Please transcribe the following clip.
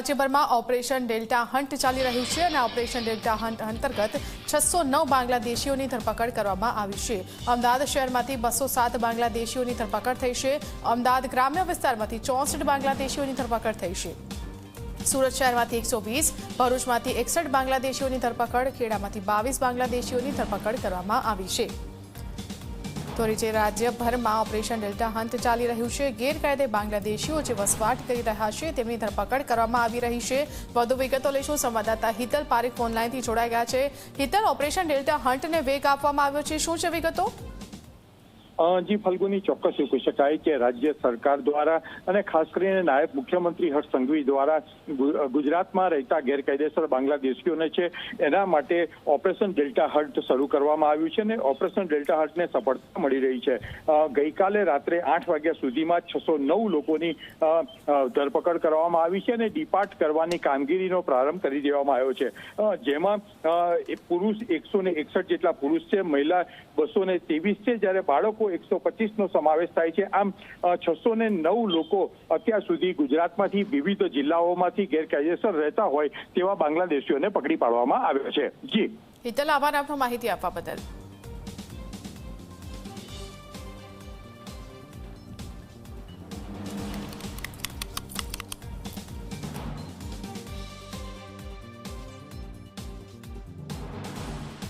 રાજ્યભરમાં operation delta hunt ચાલી રહ્યું છે અને ઓપરેશન ડેલ્ટા હન્ટ અંતર્ગત 609 બાંગ્લાદેશીઓની ધરપકડ કરવામાં આવી છે। અમદાવાદ શહેરમાંથી 207 બાંગ્લાદેશીઓની ધરપકડ થઈ છે। અમદાવાદ ગ્રામ્ય વિસ્તારમાંથી 64 બાંગ્લાદેશીઓની ધરપકડ થઈ છે। સુરત શહેરમાંથી 120, ભરૂચમાંથી 61 બાંગ્લાદેશીઓની ધરપકડ, ખેડામાંથી 22 બાંગ્લાદેશીઓની ધરપકડ કરવામાં આવી છે। તો રાજ્યભરમાં ઓપરેશન ડેલ્ટા હન્ટ ચાલી રહ્યું છે। ગેરકાયદે બાંગ્લાદેશીઓ જે વસવાટ કરી રહ્યા છે તેમની ધરપકડ કરવામાં આવી રહી છે। વધુ વિગતો લઈશું સંવાદદાતા હિતલ પારેખ ફોનલાઈનથી જોડાઈ ગયા છે। હિતલ, ઓપરેશન ડેલ્ટા હન્ટને વેગ આપવામાં આવ્યો છે, શું છે વિગતો? જી ફલ્ગુની, ચોક્કસ એવું કહી શકાય કે રાજ્ય સરકાર દ્વારા અને ખાસ કરીને નાયબ મુખ્યમંત્રી હર્ષ સંઘવી દ્વારા ગુજરાતમાં રહેતા ગેરકાયદેસર બાંગ્લાદેશીઓને છે એના માટે ઓપરેશન ડેલ્ટા હન્ટ શરૂ કરવામાં આવ્યું છે અને ઓપરેશન ડેલ્ટા હન્ટને સફળતા મળી રહી છે। ગઈકાલે રાત્રે 8 વાગ્યા સુધીમાં 609 લોકોની ધરપકડ કરવામાં આવી છે અને ડિપાર્ટ કરવાની કામગીરીનો પ્રારંભ કરી દેવામાં આવ્યો છે, જેમાં પુરુષ 161 જેટલા પુરુષ છે, મહિલા 223 છે, જ્યારે બાળકો 125નો સમાવેશ થાય છે। આમ 609 લોકો અત્યાર સુધી ગુજરાતમાંથી વિવિધ જિલ્લાઓમાંથી ગેરકાયદેસર રહેતા હોય તેવા બાંગ્લાદેશીઓને પકડી પાડવામાં આવ્યા છે। જી હિતલ, આભાર આપનો માહિતી આપવા બદલ।